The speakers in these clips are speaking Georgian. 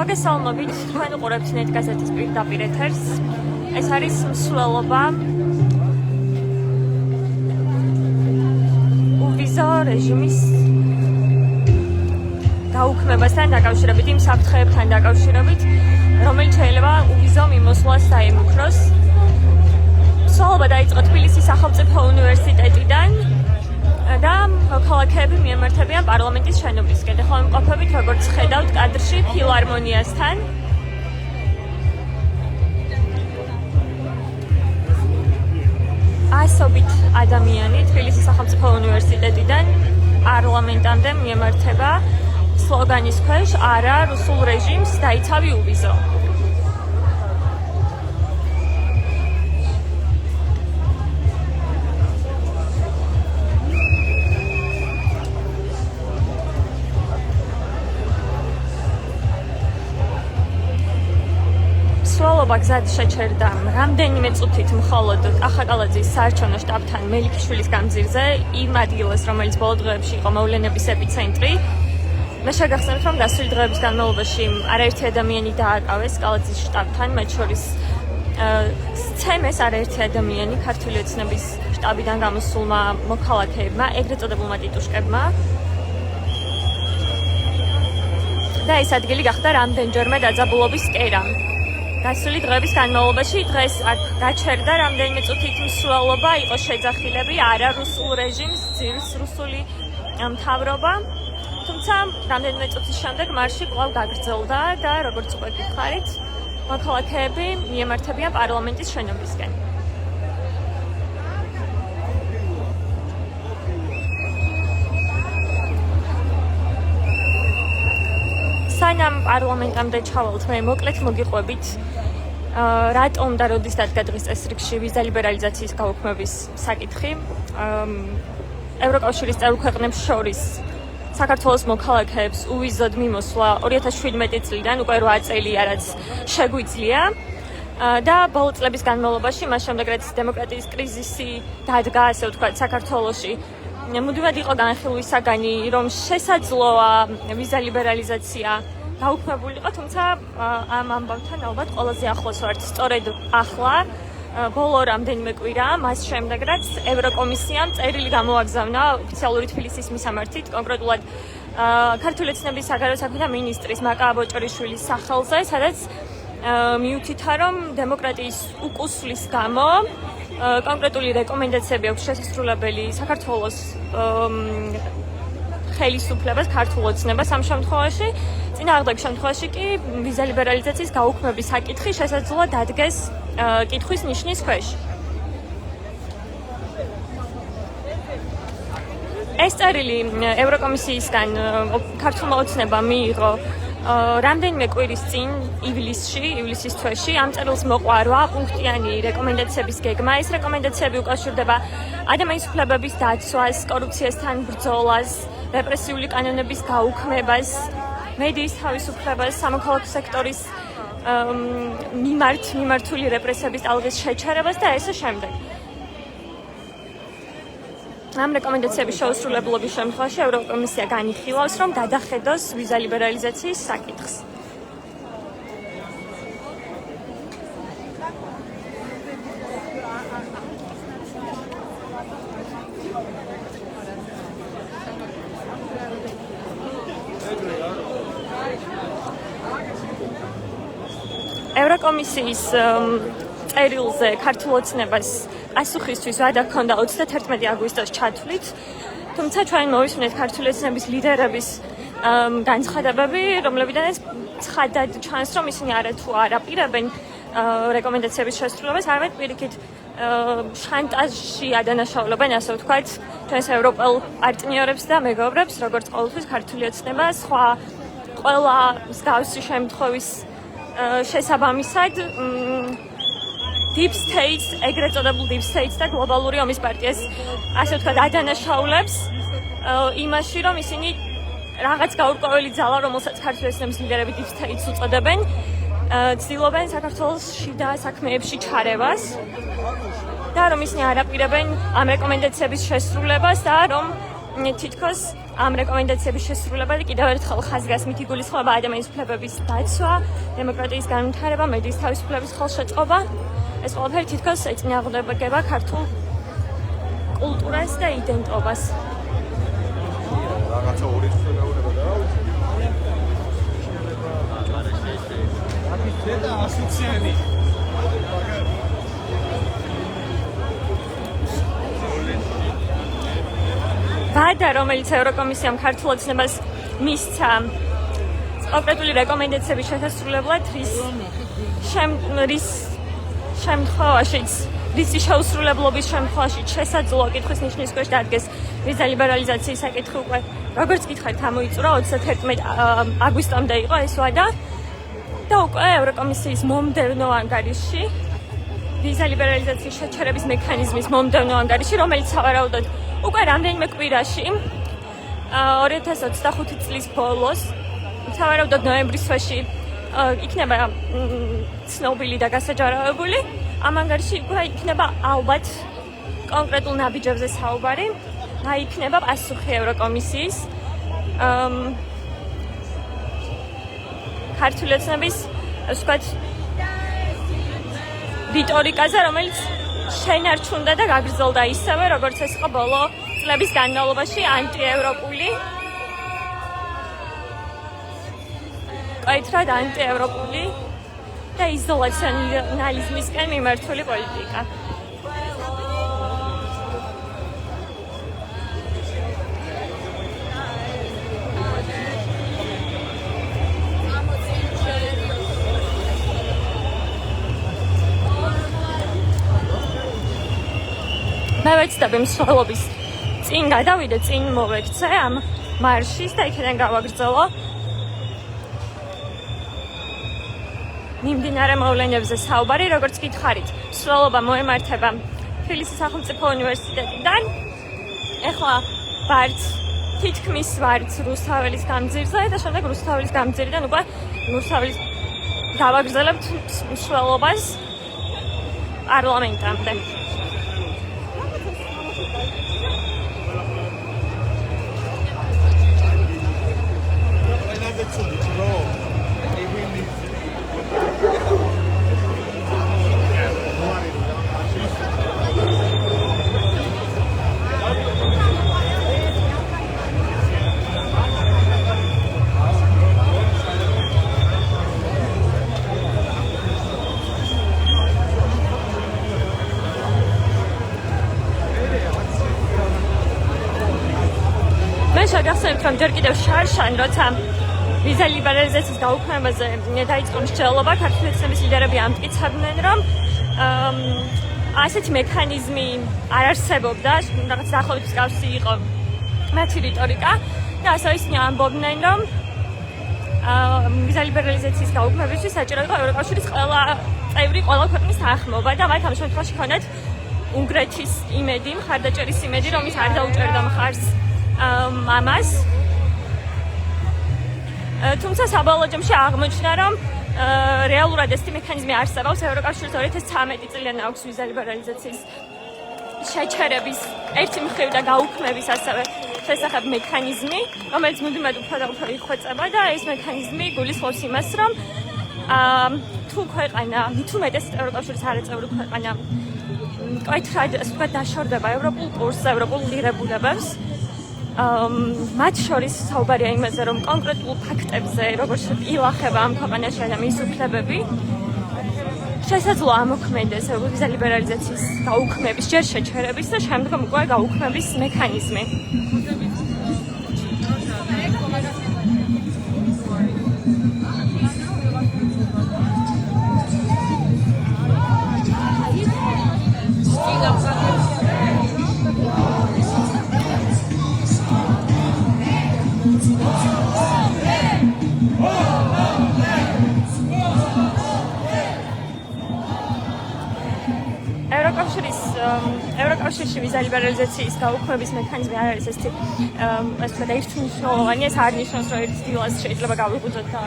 მოგესალმებით, თქვენ უყურებთ ნეტ გაზეთის პირდაპირ ეთერს. ეს არის მსვლელობა uvizო რეჟიმის გაუქმებასთან დაკავშირებით, იმ საფრთხეებთან დაკავშირებით, რომელიც შეიძლება uvizო მიმოსვლას დაემუქროს. მსვლელობა დაიწყო თბილისის სახელმწიფო უნივერსიტეტიდან და მოქალაქეები მიემართებიან პარლამენტის შენობისკენ. ახლა ვიმყოფებით, როგორც ხედავთ კადრში, ფილარმონიასთან. ასობით ადამიანი თბილისის სახელმწიფო უნივერსიტეტიდან პარლამენტამდე მიემართება სლოგანის ქვეშ არა რუსულ რეჟიმს დაიცავი uvizო. მსვლელობა გზად შეჩერდა რამდენიმე წუთით მხოლოდ კახაკალაძის საარჩევნო შტაბთან მელიქიშვილის გამზირზე, იმ ადგილას, რომელიც ბოლო დღეებში იყო მოვლენების ეპიცენტრი. მე შეგახსენებთ, რომ დასწრილი დღეების განმავლობაში არაერთი ადამიანი დააკავეს კალაძის შტაბთან, მათ შორის სცემეს არაერთი ადამიანი ქართული ოცნების შტაბიდან გამოსულმა მოქალაქეებმა, ეგრეთ წოდებულმა ტიტუშკებმა. და ეს ადგილი გახდა რამდენჯერმე დაძაბულობის კერა. დასწრილი დღეების განმავლობაში დღეს აქ გაჩერდა რამდენიმე წუთით მსვლელობა, იყო შეძახილები არა რუსულ რეჟიმს, ძირს რუსული მთავრობა. თუმცა რამდენიმე წუთის შემდეგ მარში კვლავ გაგრძელდა და როგორც უკვე გითხარით, მოქალაქეები მიემართებიან პარლამენტის შენობისკენ. სანამ პარლამენტამდე ჩავალთ, მე მოკლედ მოგიყვებით რატომ და როდის დადგა დღის წესრიგში ვიზა ლიბერალიზაციის გაუქმების საკითხი. ევროკავშირის წევრ ქვეყნებს შორის საქართველოს მოქალაქეებს uvizოდ მიმოსვლა 2017 წლიდან უკვე 8 წელია, რაც შეგვიძლია და ბოლო წლების განმავლობაში, მას შემდეგ რაც დემოკრატიის კრიზისი დადგა, ასე ვთქვათ, საქართველოში, მუდმივად იყო განხილვის საგანი, რომ შესაძლოა ვიზა ლიბერალიზაცია გაუქმებულიყო, თუმცა ამ ამბავთან ალბათ ყველაზე ახლოს ვართ სწორედ ახლა, ბოლო რამდენიმე კვირა, მას შემდეგ რაც ევროკომისიამ წერილი გამოაგზავნა ოფიციალური თბილისის მისამართით, კონკრეტულად ქართული ოცნების საგარეო საქმეთა მინისტრის მაკა აბოჭორიშვილის სახელზე, სადაც მიუთითა, რომ დემოკრატიის უკუსვლის გამო კონკრეტული რეკომენდაციები აქვს შესასრულებელი საქართველოს ხელისუფლებას, ქართულ ოცნებას ამ შემთხვევაში. წინააღმდეგ შემთხვევაში კი ვიზა ლიბერალიზაციის გაუქმების საკითხი შესაძლოა დადგეს კითხვის ნიშნის ქვეშ. ეს წერილი ევროკომისიისგან ქართულმა ოცნებამ მიიღო რამდენიმე კვირის წინ ივლისის თვეში. ამ წერილს მოყვა 8 პუნქტიანი რეკომენდაციების გეგმა. ეს რეკომენდაციები უკავშირდება ადამიანის უფლებების დაცვას, კორუფციასთან ბრძოლას, რეპრესიული კანონების გაუქმებას, მედიის თავისუფლებას, სამოქალაქო სექტორის მიმართული რეპრესიების ტალღის შეჩერებას და ესე შემდეგ. ამ რეკომენდაციების შეუსრულებლობის შემთხვევაში ევროკომისია განიხილავს, რომ გადახედოს ვიზა ლიბერალიზაციის საკითხს. ევროკომისიის წერილზე ქართულ ოცნებას პასუხისთვის ვადა ჰქონდა 31 აგვისტოს ჩათვლით, თუმცა ჩვენ მოვისმენთ ქართული ოცნების ლიდერების განცხადებები, რომლებიდანაც ცხადად ჩანს, რომ ისინი არათუ არ აპირებენ რეკომენდაციების შესრულებას, არამედ პირიქით შანტაჟში ადანაშაულებენ, ასე ვთქვათ, ჩვენს ევროპელ პარტნიორებს და მეგობრებს, როგორც ყოველთვის ქართული ოცნება სხვა ყველა მსგავსი შემთხვევის შესაბამისად Deep States, ეგრეთ წოდებულ Deep States და გლობალური ომის პარტიას, ასე ვთქვათ, ადანაშაულებს იმაში, რომ ისინი რაღაც გაურკვეველი ძალა, რომელსაც ქართული ეთნობის ლიდერები Deep States უწოდებენ, ცდილობენ საქართველოში და საქმეებში ჩარევას და რომ ისინი არ აპირებენ ამ რეკომენდაციების შესრულებას და რომ თითქოს ამ რეკომენდაციების შესრულება კიდევ ერთხელ ხაზგას მით იგულისხმება ადამიანის უფლებების დაცვა, დემოკრატიის განვითარება, მედიის თავისუფლების ხელშეწყობა. ეს ყველაფერი თითქოს ეწინააღმდეგება ქართულ კულტურას და იდენტობას. რაღაცა ორი ცნობიერება და და ასოციალი ვადა, რომელიც ევროკომისიამ ქართულ ოცნებას მისცა კონკრეტული რეკომენდაციების შესრულებლად, რის შემთხვევაშიც რისი შეუსრულებლობის შემთხვევაში შესაძლოა კითხვის ნიშნის ქვეშ დადგეს ვიზა ლიბერალიზაციის საკითხი უკვე როგორც გითხარით ამოიწურა 31 აგვისტომდე იყო ეს ვადა და უკვე ევროკომისიის მომდევნო ანგარიშში ვიზა ლიბერალიზაციის შეჩერების მექანიზმის მომდევნო ანგარიში, რომელიც სავარაუდოდ უკვე რამდენიმე კვირაში 2025 წლის ბოლოს სავარაუდოდ ნოემბრის თვეში იქნება ცნობილი და გასაჯაროებული. ამ ანგარიში იქნება ალბათ კონკრეტულ ნაბიჯებზე საუბარი და იქნება პასუხი ევროკომისიის ქართული ოცნების ვთქვათ რიტორიკაზე, რომელიც შენარჩუნდა და გაგრძელდა ისევე, როგორც ეს იყო ბოლო წლების განმავლობაში ანტიევროპული კაითრად ანტიევროპული და იზოლაციონალიზმისკენ მიმართული პოლიტიკა. მე ვეცდები მსვლელობის წინ გადავიდე, წინ მოვექცე ამ მარშის და იქიდან გავაგრძელო მიმდინარე მოვლენებზე საუბარი, როგორც გითხარით, მსვლელობა მოემართება თბილისის სახელმწიფო უნივერსიტეტიდან. ეხლა თითქმის ვართ რუსთაველის გამზირზე და შემდეგ რუსთაველის გამზირიდან უკვე რუსთაველის გავაგრძელებთ მსვლელობას პარლამენტამდე. შეგახსენებთ, რომ ჯერ კიდევ შარშან, როცა ვიზა ლიბერალიზაციის გაუქმებაზე დაიწყო მსჯელობა, ქართული ოცნების ლიდერები ამტკიცებდნენ, რომ ასეთი მექანიზმი არ არსებობდა, რაღაც დაახლოებით მსგავსი იყო მათი რიტორიკა და ასევე ისინი ამბობდნენ, რომ ვიზა ლიბერალიზაციის გაუქმებისთვის საჭირო იყო ევროკავშირის ყველა ქვეყნის თანხმობა და მათ ამ შემთხვევაში ჰქონდათ უნგრეთის იმედი, მხარდაჭერის იმედი, რომ ის არ დაუჭერდა მხარს ამას. თუმცა საბოლოო ჯამში აღმოჩნდა, რომ რეალურად ეს მექანიზმი არსებობს. ევროკავშირის 2013 წლიდან აქვს ვიზა ლიბერალიზაციის შეჩერების ერთი მხრივ და გაუქმების ასევე შესახებ მექანიზმი, რომელიც მუდმივად უფრო და უფრო იხვეწება და ეს მექანიზმი გულისხმობს იმას, რომ თუ ქვეყანა, მით უმეტეს ევროკავშირის არაწევრი ქვეყანა კაითრად დაშორდება ევროპულ კურსზე, ევროპულ ღირებულებებს, მათ შორის საუბარია იმაზე, რომ კონკრეტულ ფაქტებზე, როგორც ილახება ამ ქვეყანაში ადამიანის უფლებები, შესაძლოა ამოქმედეს ვიზა ლიბერალიზაციის გაუქმების, ჯერ შეჩერების და შემდგომ უკვე გაუქმების მექანიზმი. ევროკავშირში ვიზა ლიბერალიზაციის გაუქმების მექანიზმი არ არის ესეთი ერთმნიშვნელოვანი, ეს არ ნიშნავს, რომ ერთ დილას შეიძლება გავიყუძოთ და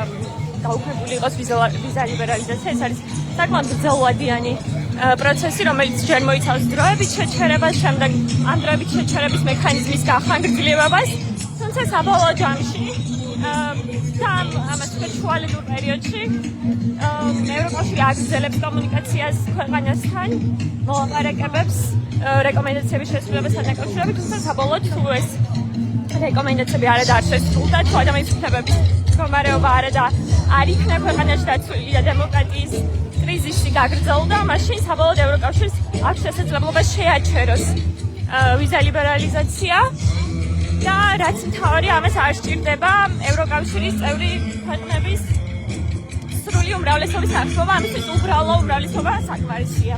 გაუქმებული იყოს ვიზა ლიბერალიზაცია. ეს არის საკმაოდ გრძელვადიანი პროცესი, რომელიც ჯერ მოიცავს დროებით შეჩერებას, შემდეგ ამ დროებით შეჩერების მექანიზმის გახანგრძლივებას, თუმცა საბოლოო ჯამში და ამას შუალედურ პერიოდში ევროკავშირი აგრძელებს კომუნიკაციას ქვეყანასთან, მოლაპარაკებებს რეკომენდაციების შესრულებასთან დაკავშირებით, თუმცა საბოლოოდ თუ ეს რეკომენდაციები არ შესრულდა, თუ ადამიანის უფლებების მდგომარეობა არ იქნა ქვეყანაში დაცული და დემოკრატიის კრიზისი გაგრძელდა, მაშინ საბოლოოდ ევროკავშირს აქვს შესაძლებლობა შეაჩეროს ვიზა ლიბერალიზაცია და რაც მთავარი ამას არ სჭირდება ევროკავშირის წევრი ქვეყნების სრული უმრავლესობის აღშფოთება, ამისთვის უბრალო უმრავლესობა საკმარისია.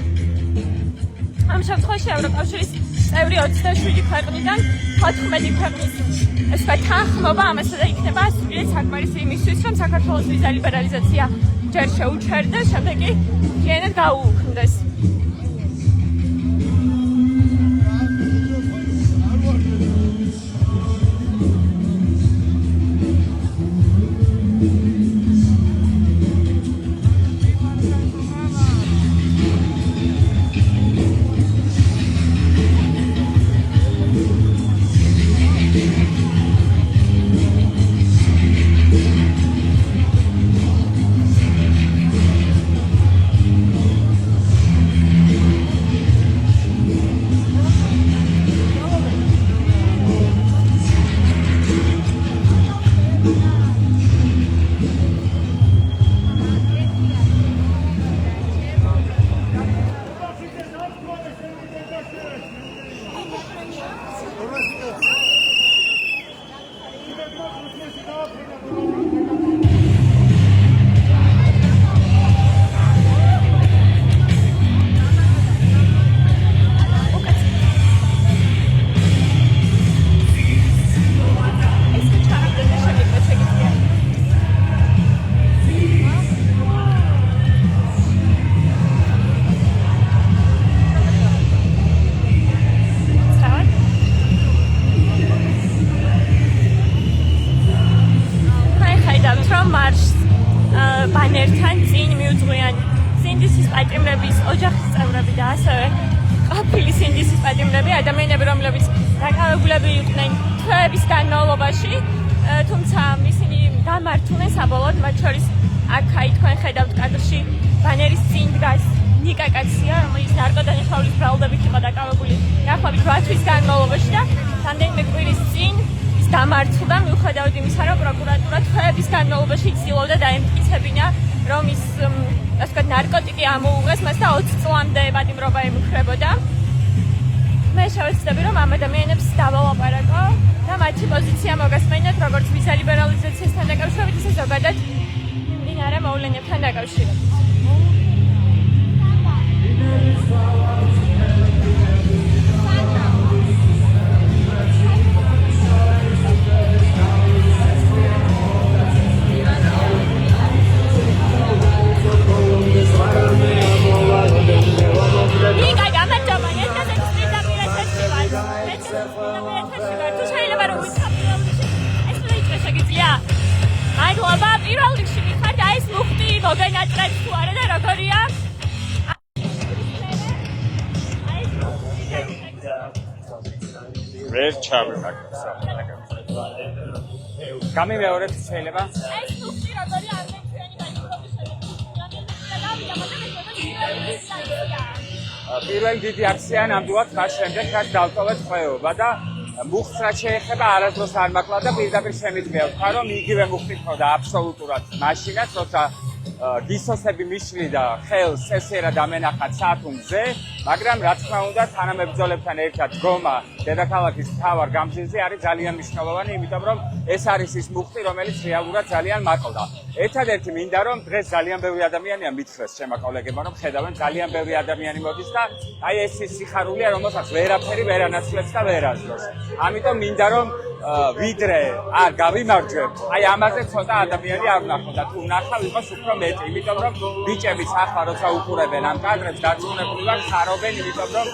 ამ შემთხვევაში ევროკავშირის წევრი 27 ქვეყნიდან 14 ქვეყნის თანხმობა ამასადა იქნება სრულიად საკმარისი იმისთვის, რომ საქართველოს ვიზა ლიბერალიზაცია ჯერ შეუჩერდეს, შემდეგ კი მთლიანად გაუუქმდეს. ბანერთან წინ მიუძღვიან სინდისის პატიმრების ოჯახის წევრები და ასევე ყოფილი სინდისის პატიმრები, ადამიანები, რომლებიც დაკავებულები იყვნენ თვეების განმავლობაში, თუმცა ისინი გამართულენ საბოლოოდ, მათ შორის აქ თქვენ ხედავთ კადრში ბანერის წინ დგას ნიკა კაცია, რომელიც ნარკოდანიშნავლის ბრალდებით იყო დაკავებული დაახლოებით 8 თვის განმავლობაში და რამდენიმე კვირის წინ დამართულდა მიუხედავად იმისა, რომ პროკურატურა თვეების განმავლობაში ცდილობდა დაემტკიცებინა, რომ ის ნარკოტიკი ამოუღეს მას და 20 წლამდე პატიმრობა ემუქრებოდა. მე შევეცდები, რომ ამ ადამიანებს დავალაპარაკო და მათი პოზიცია მოგასმენოთ, როგორც ვიზა ლიბერალიზაციასთან დაკავშირებით, ისე ზოგადად მიმდინარე მოვლენებთან დაკავშირებით. ვერ ჩავიმაგრებს. გამიმეორებ შეიძლება? ეს ნუხტი როგორი არ მეცვიანი გაიქრობის პირველი დიდი აქცია ნამდვილად მას შემდეგ რაც დავტოვეთ ხვეობა და მუხტს რაც შეეხება არასდროს არ მაკლავ და პირდაპირ შემიძლია ვთქვა რომ იგივე მუხტი ხოდა აბსოლუტურად მაშინაც როცა გისოსები მიშლიდა ხელს ესერა დამენახა საათუმზე, მაგრამ რა თქმა უნდა თანამებრძოლებთან ერთად დგომა დედაქალაქის მთავარ გამზირზე არის ძალიან მნიშვნელოვანი, იმიტომ რომ ეს არის ის მუხტი, რომელიც რეალურად ძალიან მაყავდა. ერთადერთი მინდა რომ დღეს ძალიან ბევრი ადამიანია მითხრეს ჩემმა კოლეგებმა, რომ ხედავენ ძალიან ბევრი ადამიანი მოდის და აი ეს ის სიხარულია, რომელსაც ვერაფერი ვერ ანაცვლებს და ვერ აზრობს. ამიტომ მინდა რომ ვიდრე არ გავიმარჯვებთ, აი ამაზე ცოტა ადამიანი არ ვნახო და თუ ვნახავ იყოს უფრო მეტი, იმიტომ რომ ბიჭებიც ახლა როცა უყურებენ ამ კადრებს დარწმუნებული ვარ, ხარობენ, იმიტომ რომ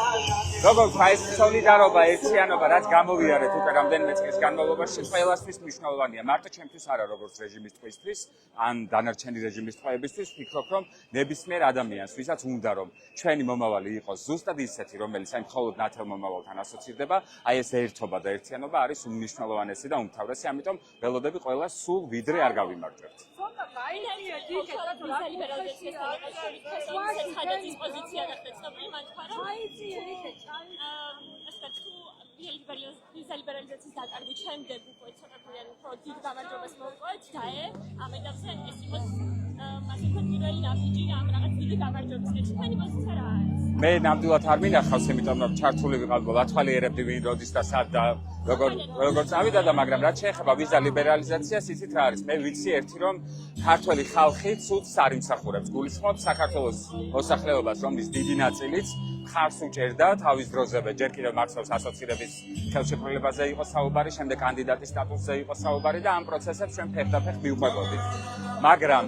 როგორც აი ეს სოლიდარობა, ერთიანობა, რაც გამოვიარეთ უკვე რამდენიმე წლის განმავლობაში, ყველასთვის მნიშვნელოვანია. მარტო ჩემთვის არა, როგორც რეჟიმის ტყვისთვის, ან დანარჩენი რეჟიმის ტყვეებისთვის, ვფიქრობ, რომ ნებისმიერ ადამიანს, ვისაც უნდა რომ ჩვენი მომავალი იყოს ზუსტად ისეთი, რომელიც აი მხოლოდ ნათელ მომავალთან ასოცირდება, აი ეს ერთობა და ერთიანობა არის უმნიშვნელოვანესი და უმთავრესი, ამიტომ ველოდები ყველა სულ ვიდრე არ გავიმარჯვებთ. ლიბერალიზაციის დაკარგვით შემდეგ უკვე ცოტა ძალიან უფრო დიდ გამარჯვებას მოვუყვეთ და ამ ეტაპზე ეს იყოს ასე ვთქვათ პირველი ნაბიჯი ამ რაღაც დიდი გამარჯვების კეთილ თქვენი პოზიცია რა არის? მე ნამდვილად არ მინახავს, იმიტომ რომ ჩართული ვიყავ ვათვალიერებდი ვინ როდის და სად და როგორ წავიდა და მაგრამ რაც შეეხება ვიზა ლიბერალიზაციას, იცით რა არის? მე ვიცი ერთი რომ ქართველი ხალხი ცუდს არ იმსახურებს. გულისხმობ საქართველოს მოსახლეობას, რომლის დიდი ნაწილიც ხარს უჭერდა თავის დროზევე, ჯერ კიდევ მახსოვს ასოცირების ხელშეკრულებაზე იყო საუბარი, შემდეგ კანდიდატის სტატუსზე იყო საუბარი და ამ პროცესებს ჩვენ ფეხდაფეხ მივყვებოდით. მაგრამ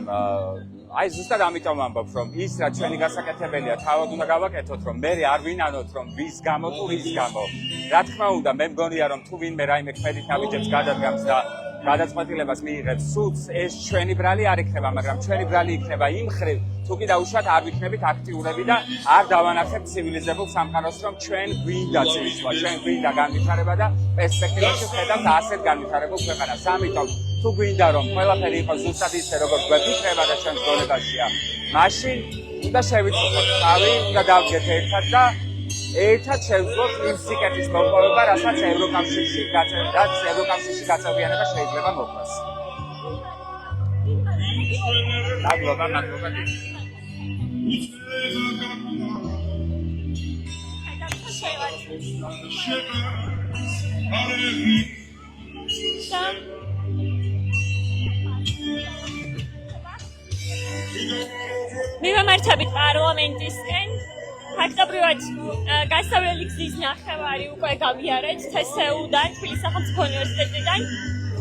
აი ზუსტად ამიტომ ვამბობ, რომ ის რაც ჩვენი გასაკეთებელია, თავად უნდა გავაკეთოთ, რომ მე არ ვინანოთ, რომ ვის გამო თუ რის გამო. რა თქმა უნდა, მე მგონია, რომ თუ ვინმე რაიმე ქმედით ნაბიჯებს გადადგამს და გადაწყვეტილებას მიიღებს სულს, ეს ჩვენი ბრალი არ იქნება, მაგრამ ჩვენი ბრალი იქნება იმ ხრივ, თუ კი დაუშვათ არ ვიქნებით აქტიურები და არ დავანახებთ ცივილიზებულ სამყაროს, რომ ჩვენ გვინდა წინსვლა, ჩვენ გვინდა განვითარება და პერსპექტივაში ვხედავთ ასეთ განვითარებულ ქვეყანას. ამიტომ თუ გვინდა რომ ყველაფერი იყოს ზუსტად ისე, როგორც გვეფიქრება და ჩვენს გონებაშია, მაშინ უნდა შევიწუხოთ თავი, უნდა დავდგეთ ერთად და ერთად შევძლოთ იმ სიკეთის მოპოვება, რასაც ევროკავშირში გაწევრიანება შეიძლება მოხდეს. მადლობა. მივამართებით პარლამენტისკენ. ფაქტობრივად გასავლელი გზის ნახევარი უკვე გავიარეთ თსუ-დან, თბილისის სახელმწიფო უნივერსიტეტიდან,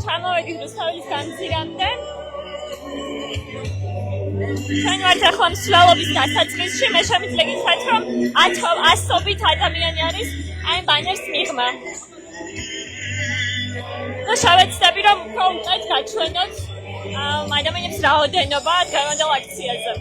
ჩამოვედით რუსთაველის გამზირამდე. ჩვენ ვართ ახლა მსვლელობის დასაწყისში, მე შემიძლია გითხრათ, რომ ასობით ადამიანი არის აი ბანერს მიღმა. და შევეცდები, რომ უფრო უკეთ გაჩვენოთ ადამიანების რაოდენობა დღევანდელ აქციაზე.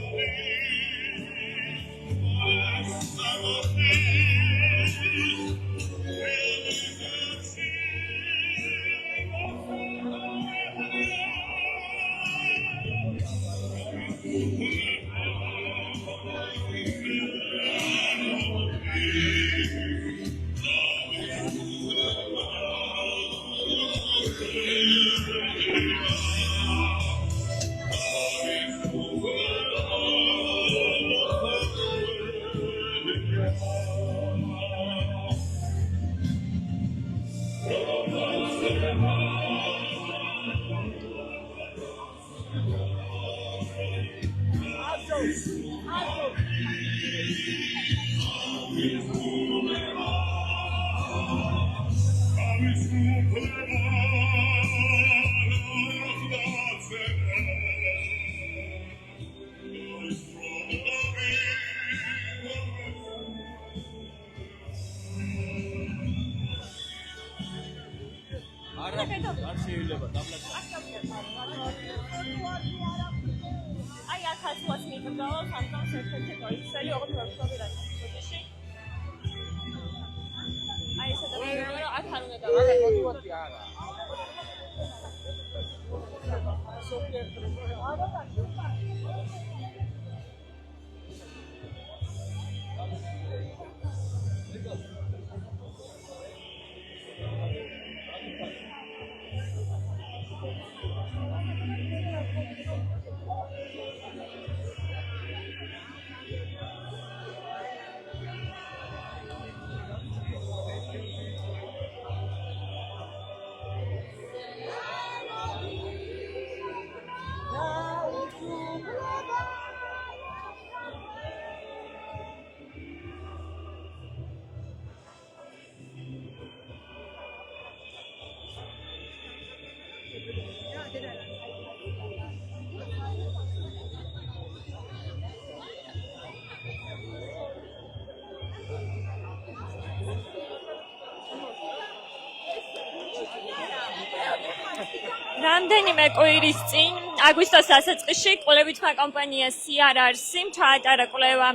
რამდენიმე კვირის წინ აგვისტოს დასაწყისში კვლევითმა კომპანია CRRC ჩაატარა კვლევა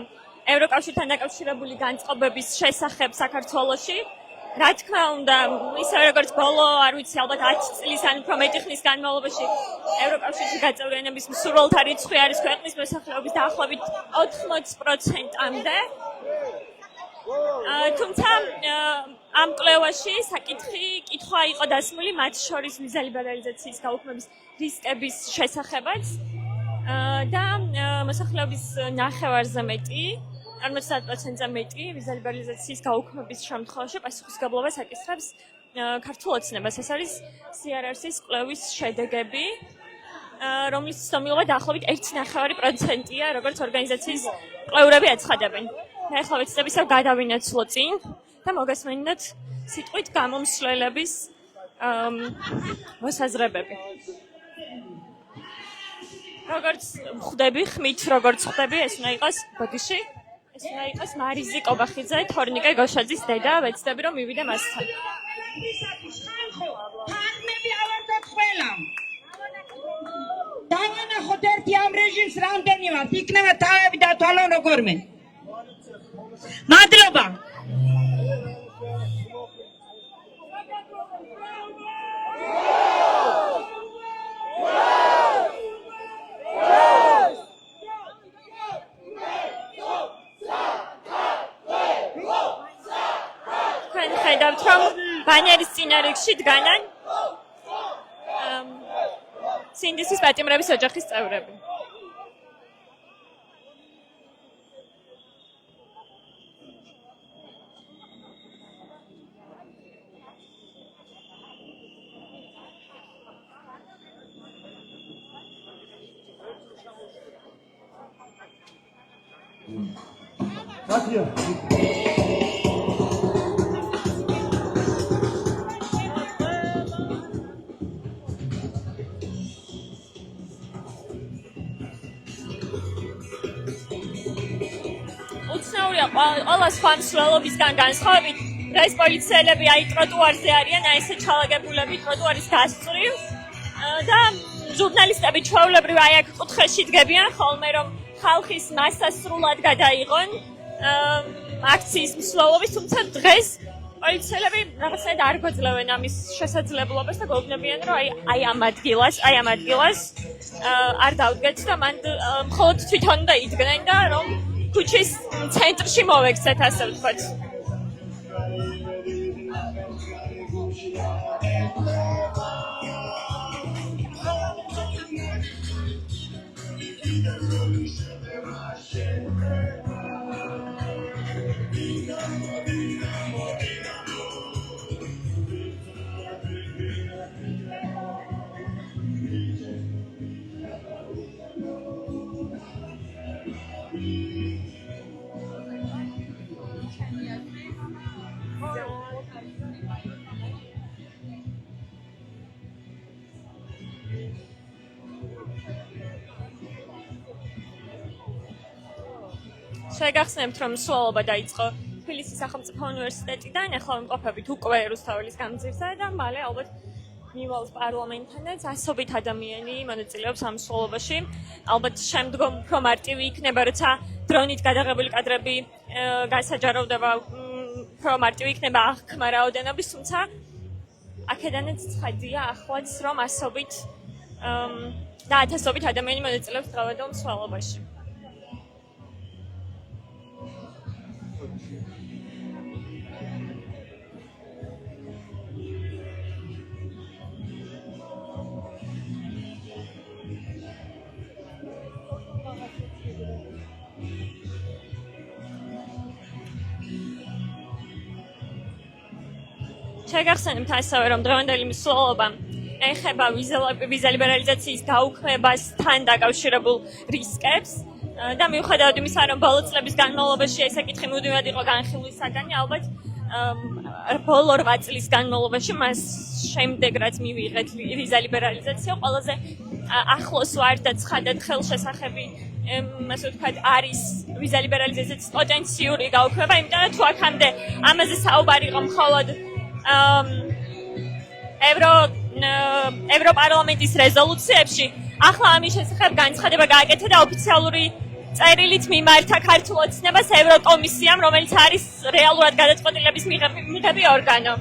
ევროკავშირთან დაკავშირებული განწყობების შესახებ საქართველოში. რა თქმა უნდა, ისე როგორც ბოლო, არ ვიცი, ალბათ 10 წლის ან უფრო მეტი ხნის განმავლობაში ევროკავშირში გაწევრიანების მსურველთა რიცხვი არის ქვეყნის მოსახლეობის დაახლოებით 80%-მდე. თუმცა ამ კვლევაში კითხვა იყო დასმული მათ შორის ვიზა ლიბერალიზაციის გაუქმების რისკების შესახებაც და მოსახლეობის ნახევარზე მეტი 50%-ზე მეტი ვიზა ლიბერალიზაციის გაუქმების შემთხვევაში პასუხისმგებლობას აკისრებს ქართულ ოცნებას. ეს არის CRRC-ის კვლევის შედეგები, რომლის ცნობილობა დაახლოებით 1.9%-ია, როგორც ორგანიზაციის კვლევრები აცხადებენ. მე ახლა ვეცდებ ისევ გადავინაცვლო წინ და მოგესმენინოთ სიტყვით გამომსვლელების მოსაზრებები. როგორც ხვდები, ეს უნდა იყოს ბოდიში. ეს უნდა იყოს მარიზი კობახიძე, თორნიკე გოშაძის დედა, ვეცდები რომ მივიდე მასთან. ფარმები ავარდოთ ყველა. დავანახოთ ერთი ამ რეჟიმს რამდენივად, იქნება თავები დათვალონ როგორმე. მადლობა. ხედავთ რომ ბანერის წინარიგში დგანან სინდისის პატიმრების ოჯახის წევრები. უცნაურია ყველა სხვა მსვლელობისგან განსხვავებით, ეს პოლიციელები აი ტროტუარზე არიან, აი ესე ჩალაგებულები ტროტუარის გასწვრივ და ჟურნალისტები ჩვეულებრივ აი აქ კუთხეში დგებიან ხოლმე, რომ ხალხის მასა სრულად გადაიღონ აქციის მსვლელობის, თუმცა დღეს პოლიციელები რაღაცნაირად არ გვეძლევენ ამის შესაძლებლობას და გვეუბნებიან, რომ აი ამ ადგილას არ დავდგეთ და მან მხოლოდ თვითონ და იდგნენ და რომ ქუჩის ცენტრში მოვექცეთ, ასე ვთქვათ. შეგახსენებთ, რომ მსვლელობა დაიწყო თბილისის სახელმწიფო უნივერსიტეტიდან, ახლა ვიმყოფებით უკვე რუსთაველის გამზირზე და მალე ალბათ მივალთ პარლამენტთანაც ასობით ადამიანი მონაწილეობს ამ მსვლელობაში. ალბათ შემდგომ უფრო მარტივი იქნება, როცა დრონით გადაღებული კადრები გასაჯაროვდება, უფრო მარტივი იქნება აღქმა რაოდენობის, თუმცა აქედანაც ცხადია ახლაც, რომ ასობით და ათასობით ადამიანი მონაწილეობს დღევანდელ მსვლელობაში. შეგახსენებთ ასევე, რომ დღევანდელი მსვლელობა ეხება ვიზა ლიბერალიზაციის გაუქმებასთან დაკავშირებულ რისკებს და მიუხედავად იმისა, რომ ბოლო წლების განმავლობაში ეს საკითხი მუდმივად იყო განხილვის საგანი, ალბათ ბოლო 8 წლის განმავლობაში მას შემდეგ რაც მივიღეთ ვიზა ლიბერალიზაცია, ყველაზე ახლოს ვარ და ცხადად ხელშესახები ასე ვთქვათ, არის ვიზა ლიბერალიზაციის პოტენციური გაუქმება, იმიტომ რომ თუ აქამდე ამაზე საუბარი იყო მხოლოდ ევროპარლამენტის რეზოლუციებში ახლა ამის შესახებ განცხადება გააკეთა და ოფიციალური წერილით მიმართა ქართულ ოცნებას ევროკომისიამ, რომელიც არის რეალურად გადაწყვეტილების მიღები ორგანო.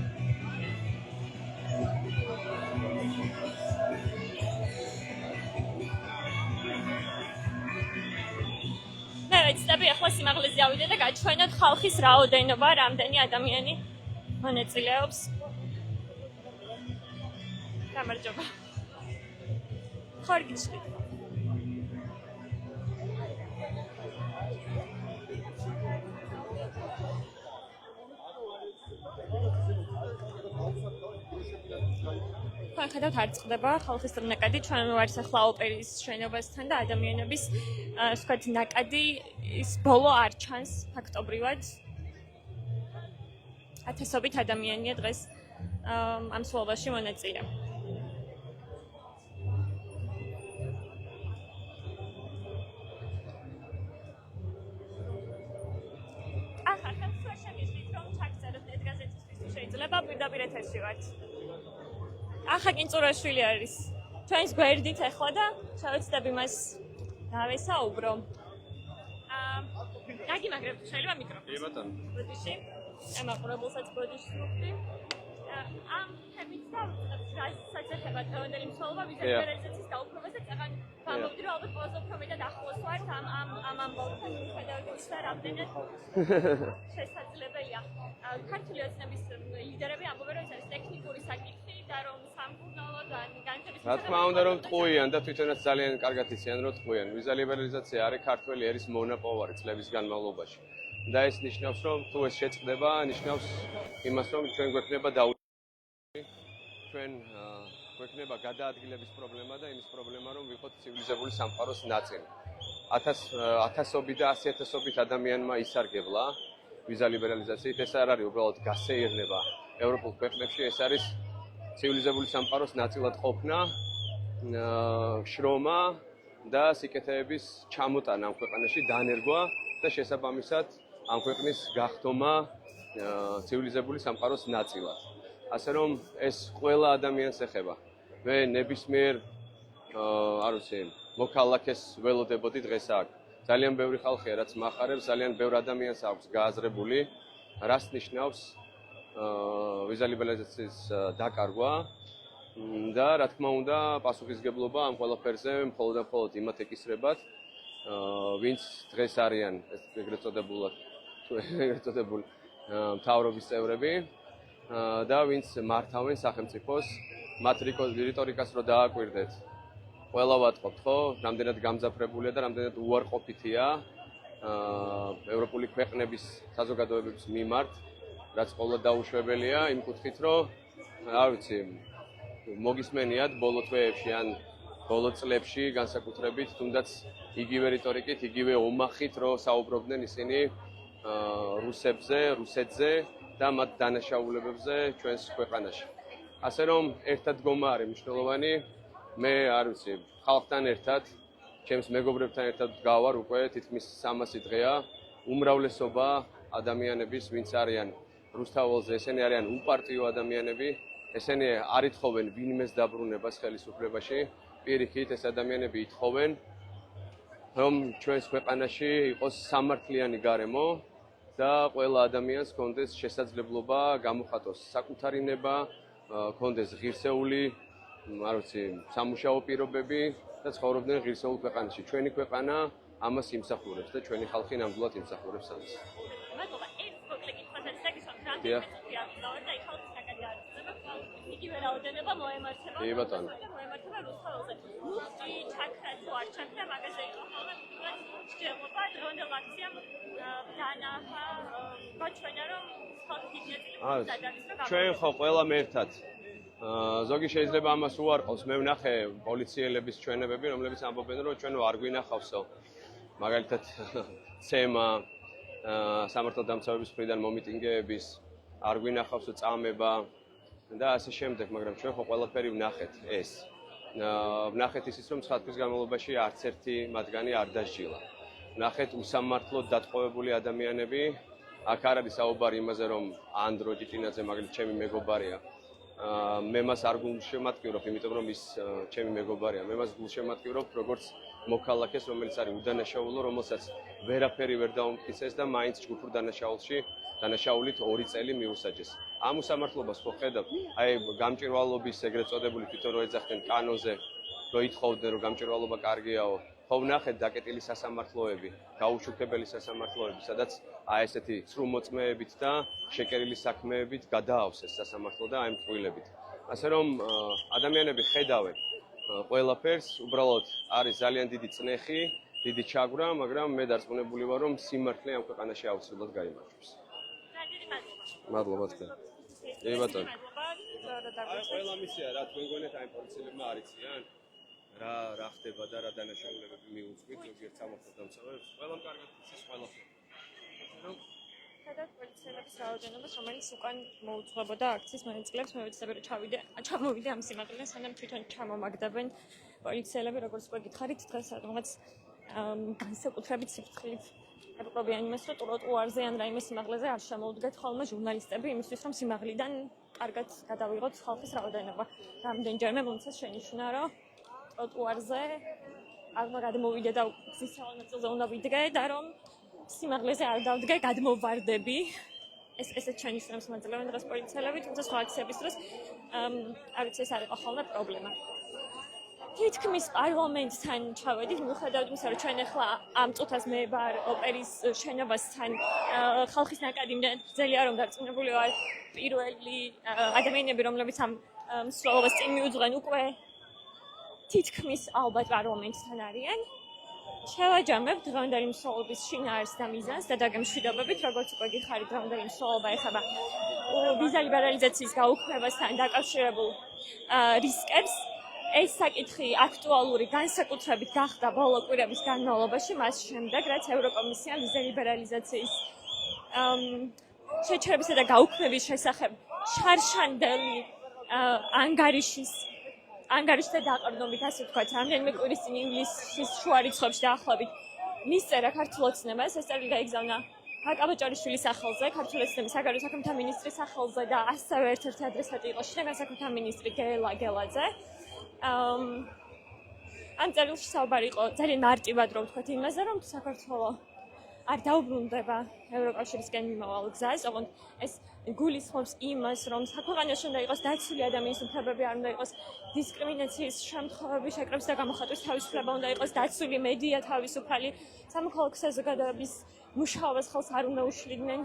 მე ვეცდები ახლა სიმაღლეზე ავიდე და გაჩვენოთ ხალხის რაოდენობა, რამდენი ადამიანი მონაწილეობს. გამარჯობა. ხარ გიჩნით? ხედავთ არ წყდება ხალხის ნაკადი, ჩვენ ვართ ახლა ოპერის შენობასთან და ადამიანების ვთქვათ ნაკადი ის ბოლო არ ჩანს ფაქტობრივად. ათასობით ადამიანია დღეს ამ სვლა-ში მონაწილე. შეიძლება პირდაპირ ეთერში ვართ. ახლა კინწურაშვილი არის. ჩვენს გვერდით ახლა და შევეცდები მას დავესაუბრო. დაგიმაგრებთ შეიძლება მიკროფონს. კი ბატონო. ბოდიში. ამაყურებელსაც ბოდიში ვუხდი. ამ თემით რასაც ეხება დღევანდელი მსვლელობა ვიზიტირების გაუქმებას და წაღან გამოვიდი რომ ალბათ ყველაზე უფრო მეტად ახლოს ვართ ამ ამბავთან მიხედავთ და რამდენად შესაძლებელია. ქართული ოცნების ლიდერები ამბობენ რომ ეს არის ტექნიკური საკითხი და რომ სამკურნალო და განვითარების რა თქმა უნდა რომ ტყუიან და თვითონაც ძალიან კარგად იციან რომ ტყუიან. ვიზა ლიბერალიზაცია არის ქართველი ერის მონოპოვარი წლების განმავლობაში. და ეს ნიშნავს რომ თუ ეს შეწყდება, ნიშნავს იმას რომ ჩვენ გვექნება ჩვენ გვექნება გადაადგილების პრობლემა და იმის პრობლემა რომ ვიყოთ ცივილიზებული სამყაროს ნაწილი. ათასობით და 100,000-ობით ადამიანმა ისარგებლა ვიზა ლიბერალიზაციით. ეს არ არის უბრალოდ გასეირნება ევროპულ ქვეყნებში, ეს არის ცივილიზებული სამყაროს ნაწილად ყოფნა, შრომა და სიკეთეების ჩამოტანა ამ ქვეყანაში, დანერგვა და შესაბამისად ამ ქვეყნის გახდომა ცივილიზებული სამყაროს ნაწილად. ასე რომ ეს ყველა ადამიანს ეხება. მე ნებისმიერ არ ვიცი, მოქალაქეს ველოდებოდი დღეს აქ. ძალიან ბევრი ხალხია, რაც მახარებს, ძალიან ბევრ ადამიანს აქვს გააზრებული, რას ნიშნავს ვიზა ლიბერალიზაციის დაკარგვა და რა თქმა უნდა, პასუხისგებლობა ამ ყველაფერზე მხოლოდ და მხოლოდ იმათ ეკისრებათ, ვინც დღეს არიან ეგრეთ წოდებული მთავრობის წევრები და ვინც მართავენ სახელმწიფოს, მათ რიტორიკას რო დააკვირდეთ. ყველა ვატყობთ, ხო? რამდენად გამძაფრებულია და რამდენად უარყოფითია ევროპული ქვეყნების საზოგადოებების მიმართ, რაც ყოველდღე დაუშვებელია იმ კუთხით, რომ არ ვიცი, მოგისმენიათ ბოლო თვეებში ან ბოლო წლებში განსაკუთრებით, თუნდაც იგივე რიტორიკით, იგივე ომახით, რომ საუბრობდნენ ისინი რუსებზე, რუსეთზე და მათ დანაშაულებებზე ჩვენს ქვეყანაში. ასე რომ ერთად დგომა არის მნიშვნელოვანი. მე არ ვიცი, ხალხთან ერთად, ჩემს მეგობრებთან ერთად გავარ უკვე თითქმის 300 დღეა. უმრავლესობა ადამიანების, ვინც არიან რუსთაველზე, ესენი არიან უპარტიო ადამიანები, ესენი არ ითხოვენ ვინმეს დაბრუნებას ხელისუფლებაში. პირიქით ეს ადამიანები ითხოვენ, რომ ჩვენს ქვეყანაში იყოს სამართლიანი გარემო და ყველა ადამიანს კონდეს შესაძლებლობა გამოხატოს საკუთარი ნება, კონდეს ღირსეული, არ ვიცი, სამუშაო პირობები და ცხოვრობდნენ ღირსეულ ქვეყანაში. ჩვენი ქვეყანა ამას იმსახურებს და ჩვენი ხალხი ნამდვილად იმსახურებს ამას. მადლობა. ეს მოკლე კითხვაც არის დაგისვამ, რამდენი წუთია ვიდეო და ხალხის საკადი არის. იგივე რაოდენობა მოემართება. კი ბატონო. მოემართება რუსთაველზე. მუხტი ჩაქრა თუ არ ჩაქრა, მაგაზე იყო ხოლმე შეღობა დღევანდელ აქციამ დანახა გაჩვენა რომ ხალხი დიდი ნაწილი ჩვენ ხო ყველამ ერთად ზოგი შეიძლება ამას უარყოს. მე ვნახე პოლიციელების ჩვენებები, რომლებიც ამბობენ, რომ ჩვენ არ გვინახავსო. მაგალითად, ცემა სამართალ დამცავების მხრიდან მომიტინგეების არ გვინახავსო წამება და ასე შემდეგ, მაგრამ ჩვენ ხო ყველაფერი ვნახეთ ეს. ვნახეთ ისიც, რომ 9 თვის განმავლობაში არც ერთი მათგანი არ დასჯილა. ვნახეთ უსამართლოდ დატყვევებული ადამიანები. აქ არ არის საუბარი იმაზე, რომ ანდრო ჭიჭინაძე, მაგალითად, ჩემი მეგობარია, მე მას არ გულშემატკივრობ, იმიტომ რომ ის ჩემი მეგობარია. მე მას გულშემატკივრობ როგორც მოქალაქეს, რომელიც არის უდანაშაულო, რომელსაც ვერაფერი ვერ დაუმტკიცეს და მაინც ჯგუფურ დანაშაულით 2 წელი მიუსაჯეს. ამ უსამართლობას ხო ხედავთ? აი გამჭვირვალობის ეგრეთ წოდებული თვითონ რო ეძახდნენ კანონზე, რო ითხოვდნენ რომ გამჭვირვალობა კარგიაო. ხო ვნახეთ დაკეტილი სასამართლოები, გაუჩუქებელი სასამართლოები, სადაც აი ესეთი ცრუმოწმეებით და შეკერილი საქმეებით გადაავსეს სასამართლო და აი მტყვილებით. ასე რომ ადამიანები ხედავენ ყველაფერს, უბრალოდ არის ძალიან დიდი წნეხი, დიდი ჩაგვრა, მაგრამ მე დარწმუნებული ვარ, რომ სიმართლე ამ ქვეყანაში აუცილებლად გაიმარჯვებს. მადლობა თქვენ. კი ბატონო. აი ყველა მისია რა თქვენ გონეთ აი პოლიციელებმა არიციან? რა ხდება და რა დანაშაულებები მიუძღვით ზოგიერთ სამართალ დამცავებს. ყველამ კარგად იცის ყველაფერი. სადაც პოლიციელების რაოდენობას, რომელიც უკან მოუძღვებოდა აქციის მონაწილეებს, მე ვიცი რომ ჩამოვიდე ამ სიმაღლიდან, სანამ თვითონ ჩამომაგდებენ პოლიციელები, როგორც უკვე გითხარით, დღეს რაღაც განსაკუთრებით სიფრთხილით აპყრობიან იმას, რომ ტროტუარზე ან რაიმე სიმაღლეზე არ შემოვდგეთ ხოლმე ჟურნალისტები იმისთვის, რომ სიმაღლიდან კარგად გადავიღოთ ხალხის რაოდენობა. რამდენჯერმე მომცეს შენიშვნა, რომ ტროტუარზე აღარ გადმოვიდე და გზის სავალ ნაწილზე უნდა ვიდგე და რომ სიმაღლეზე არ დავდგე, გადმოვარდები. ესეც შენიშვნებს მაძლევენ დღეს პოლიციელები, თუმცა სხვა აქციების დროს არ ვიცი ეს არ იყო ხოლმე პრობლემა. თითქმის პარლამენტთან ჩავედით, მიუხედავად იმისა, რომ ჩვენ ახლა ამ წუთას მე ვარ ოპერის შენობასთან ხალხის ნაკადიმიდან გრძელია, რომ დარწმუნებული ვარ პირველი ადამიანები, რომლებიც ამ მსვლელობას წინ მიუძღვენ, უკვე თითქმის ალბათ პარლამენტთან არიან. შევაჯამებ დღევანდელი მსვლელობის შინაარსს და მიზანს და დაგემშვიდობებით, როგორც უკვე გიხარით, დღევანდელი მსვლელობა ეხება ვიზა ლიბერალიზაციის გაუქმებასთან დაკავშირებულ რისკებს. ეს საკითხი აქტუალური განსაკუთრებით გახდა ბოლო კვირების განმავლობაში, მას შემდეგ, რაც ევროკომისიამ ვიზა ლიბერალიზაციის შეჩერებისა და გაუქმების შესახებ შარშანდელი ანგარიშთა დაყრდნობით, ასე ვთქვათ, რამდენიმე კვირის წინ ივლისის შუა რიცხვებში დაახლოებით მისწერა ქართულ ოცნებას, ეს წერილი გაიგზავნა აკაბაჭარიშვილის სახელზე, ქართულ ოცნების საგარეო საქმეთა მინისტრის სახელზე და ასევე ერთ-ერთი ადრესატი იყო შინაგან საქმეთა მინისტრი გელა გელაძე. ამ წერილში საუბარი იყო ძალიან მარტივად, რომ ვთქვათ იმაზე, რომ საქართველო არ დაუბრუნდება ევროკავშირისკენ მიმავალ გზას, ოღონდ ეს გულისხმობს იმას, რომ საქვეყანოში უნდა იყოს დაცული ადამიანის უფლებები, არ უნდა იყოს დისკრიმინაციის შემთხვევები, შეკრების და გამოხატვის თავისუფლება, უნდა იყოს დაცული მედია თავისუფალი, სამოქალაქო საზოგადოების მუშაობას ხელს არ უნდა უშლიდნენ.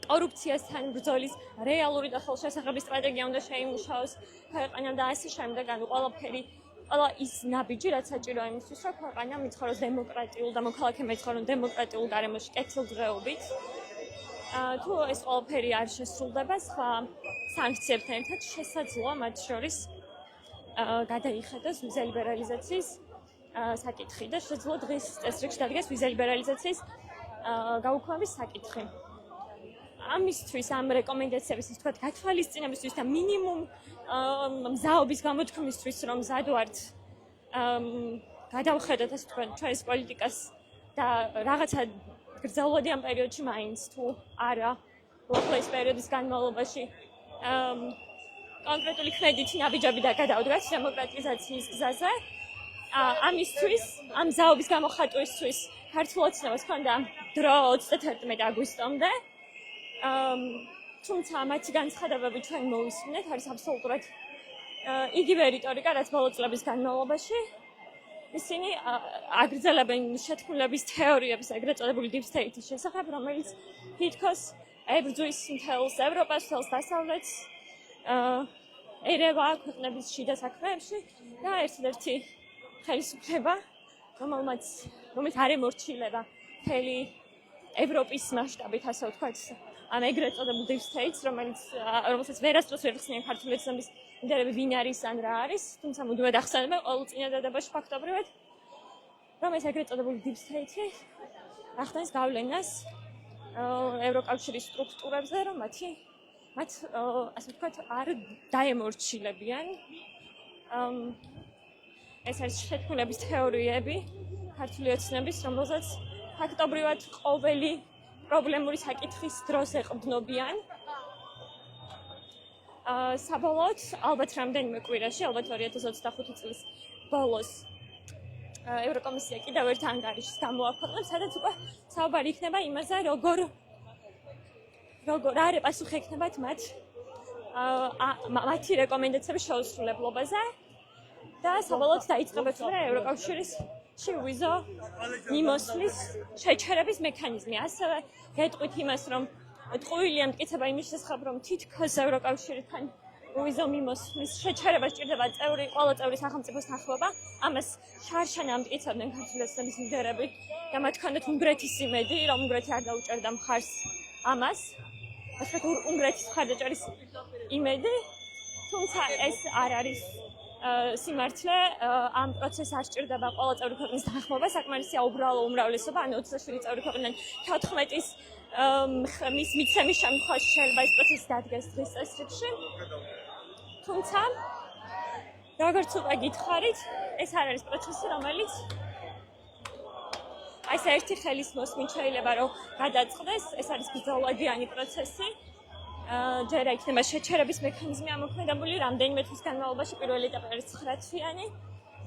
კორუფციასთან ბრძოლის რეალური და ხელშესახების სტრატეგია უნდა შეიმუშაოს ქვეყანამ და ასე შემდეგ, ანუ ყველა ის ნაბიჯი, რაც საჭიროა იმისთვის, რომ ქვეყანა მიცხოვროს დემოკრატიულ და მოქალაქეები მეცხოვრონ დემოკრატიულ გარემოში კეთილდღეობით. თუ ეს ყველაფერი არ შესრულდება, სხვა სანქციებთან ერთად შესაძლოა მათ შორის გადაიხედოს ვიზა ლიბერალიზაციის საკითხი და შესაძლოა დღის წესრიგში დადგეს ვიზა ლიბერალიზაციის გაუქმების საკითხი. ამისთვის ამ რეკომენდაციების ისე ვთქვათ გათვალისწინებისთვის და მინიმუმ მზაობის გამოთქმისთვის რომ მზად ვართ გადავხედოთ ასე ვთქვათ ჩვენს პოლიტიკას და რაღაცა გრძელვადი ამ პერიოდში მაინც თუ არა უახლოეს პერიოდის განმავლობაში კონკრეტული ქმედითი ნაბიჯები და გადავდგათ დემოკრატიზაციის გზაზე. ამისთვის ამ მზაობის გამოხატვისთვის ქართულ ოცნებას ჰქონდა დრო 31 აგვისტომდე. თუმცა მათი განცხადებები ჩვენ მოვისმინეთ, არის აბსოლუტურად იგივე რიტორიკა, რაც ბოლო წლების განმავლობაში. ისინი აგრძელებენ შეთქმულების თეორიებს, ეგრეთ წოდებული deep state-ის შესახებ, რომელიც თითქოს ებრძვის მთელს ევროპას, მთელს დასავლეთს, ერევა ქვეყნების შიდა საქმეებში და ერთ-ერთი ხელისუფლება, რომელიც არ ემორჩილება მთელი ევროპის მასშტაბით, ასე ვთქვათ, ამ ეგრეთ წოდებულ deep states, რომელსაც ვერასდროს ვერ ხსნიან ქართული ოცნების ლიდერები ვინ არის ან რა არის, თუმცა მუდმივად ახსენებენ ყოველ წინადადებაში ფაქტობრივად, რომ ეს ეგრეთ წოდებული deep state-ი ახდენს გავლენას ევროკავშირის სტრუქტურებზე, რომ მათ ასე ვთქვათ არ დაემორჩილებიან. ეს არის შეთქმულების თეორიები ქართული ოცნების, რომელზეც ფაქტობრივად ყოველი პრობლემური საკითხის დროს ეყრდნობიან. საბოლოოდ, ალბათ რამდენიმე კვირაში, ალბათ 2025 წლის ბოლოს ევროკომისია კიდევ ერთ ანგარიშს გამოაქვეყნებს, სადაც უკვე საუბარი იქნება იმაზე, როგორ რა პასუხი ექნებათ მათი რეკომენდაციების შეუსრულებლობაზე და საბოლოოდ დაიწყებათ ევროკავშირის ვიზო მიმოსვლის შეჩერების მექანიზმი. ასევე გეტყვით იმას, რომ ტყუილია მტკიცება იმის შესახებ, რომ თითქოს ევროკავშირთან ვიზო მიმოსვლის შეჩერება სჭირდება ყველა წევრი სახელმწიფოს თანხმობა. ამას შარშან ამტკიცებდნენ ქართული ოცნების ლიდერები და მათ ჰქონდათ უნგრეთის იმედი, რომ უნგრეთი არ დაუჭერდა მხარს ამას. ასე უნგრეთის მხარდაჭერის იმედი, თუმცა ეს არ არის სიმართლე, ამ პროცესს არ სჭირდება ყველა წევრი ქვეყნის თანხმობა, საკმარისია უბრალო უმრავლესობა, ანუ 27 წევრი ქვეყნიდან 14-ის მის მიცემის შემთხვევაში შეიძლება ეს პროცესი დადგეს დღის წესრიგში. თუმცა, როგორც უკვე გითხარით, ეს არ არის პროცესი, რომელიც ეს ერთი ხელის მოსმით შეიძლება რომ გადაწყდეს, ეს არის ბრძოლადიანი პროცესი. ჯერ იქნება შეჩერების მექანიზმი ამოქმედებული რამდენიმე თვის განმავლობაში. პირველი ეტაპი არის 9 თვიანი,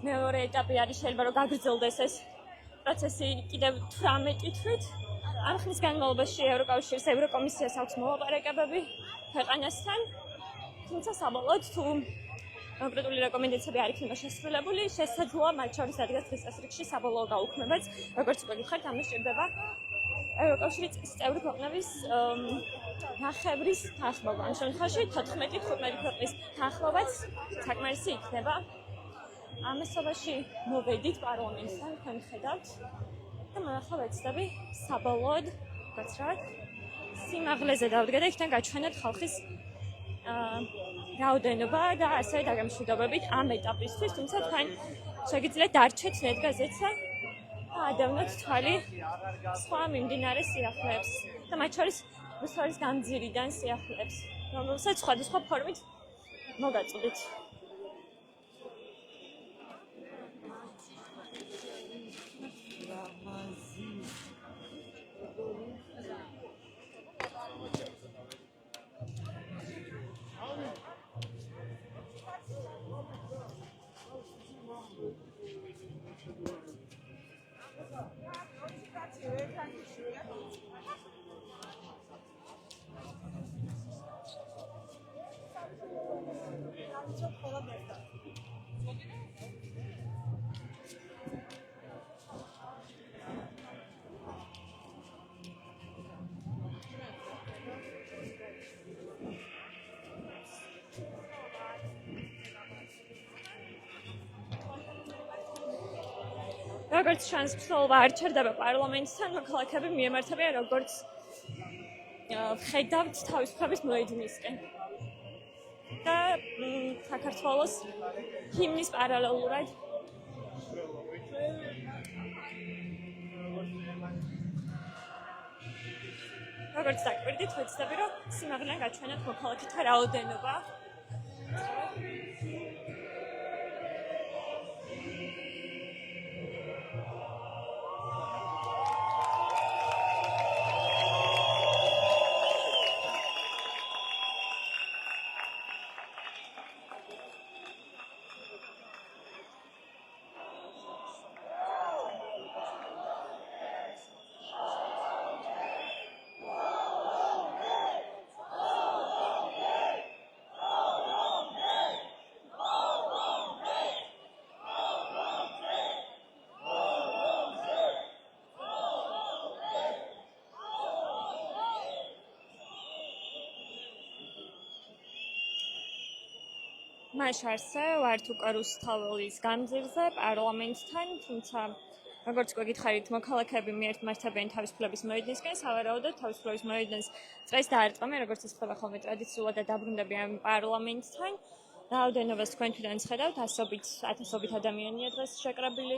მეორე ეტაპი არის შეიძლება რომ გაგრძელდეს ეს პროცესი კიდევ 18 თვით. ამ ხნის განმავლობაში ევროკავშირის ევროკომისიას აქვს მოლაპარაკებები ქვეყანასთან, თუმცა საბოლოოდ თუ კონკრეტული რეკომენდაციები არ იქნება შესრულებული, შესაძლოა მათ შორის დადგეს დღის წესრიგში საბოლოო გაუქმებაც, როგორც უკვე გითხარით, ამას სჭირდება ევროკავშირის წევრი ქვეყნების ნახევრის თანხმობა. ამ შემთხვევაში 14-15 ქვეყნის თანხმობაც საკმარისი იქნება. ამასობაში მოვედით პარლამენტთან, თქვენ ხედავთ და მოახლა ვეცდები საბოლოოდ გაცრათ სიმაღლეზე დავდგა და იქიდან გაჩვენებთ ხალხის რაოდენობა და ასევე დაგემშვიდობებით ამ ეტაპისთვის, თუმცა თქვენ შეგიძლიათ დარჩეთ ნეტგაზეთსა და ადევნოთ თვალი სხვა მიმდინარე სიახლეებს და მათ შორის რუსეთის გამძირიდან სიახლეებს, რომელსაც სხვადასხვა ფორმით მოგაწოდეთ. როგორც ჩანს, ცოლობა არ ჩერდება პარლამენტთან, მოქალაქეები მიემართებიან როგორც ხედავთ თავისუფლების მოედნისკენ. და საქართველოს ჰიმნის პარალელურად როგორც დაკვირდით, ვეცდები რომ სიმაღლე გაჩვენოთ მოქალაქეთა რაოდენობა. მაშარსე ვართ უკვე რუსთაველის გამზირზე პარლამენტთან, თუმცა როგორც უკვე გითხარით, მოქალაქეები მიემართებიან თავისუფლების მოედნისკენ, სავარაუდოდ თავისუფლების მოედნს წეს დაარტყამენ, როგორც ეს ხდება ხოლმე ტრადიციულად და დაბრუნდებიან პარლამენტთან. რაოდენობას თქვენ თვითონ ხედავთ, ათასობით ადამიანია დღეს შეკრებილი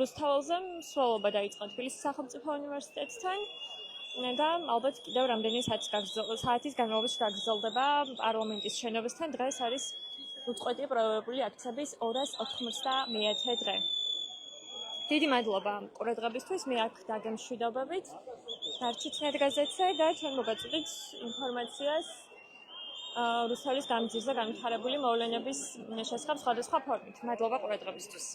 რუსთაველზე, მსვლელობა დაიწყო თბილისის სახელმწიფო უნივერსიტეტთან და ალბათ კიდევ რამდენი საათის განმავლობაში გაგრძელდება პარლამენტის შენობასთან. დღეს არის უწყვეტი პროვებებული აქციების 291 დღე. დიდი მადლობა ყურადღებისთვის, მე აქ დაგემშვიდობებით დარჩით გაზეთზე და ჩვენ მოგაწოდით ინფორმაციას რუსთავის გამზირზე განვითარებული მოვლენების შესახებ სხვადასხვა ფორმით. მადლობა ყურადღებისთვის.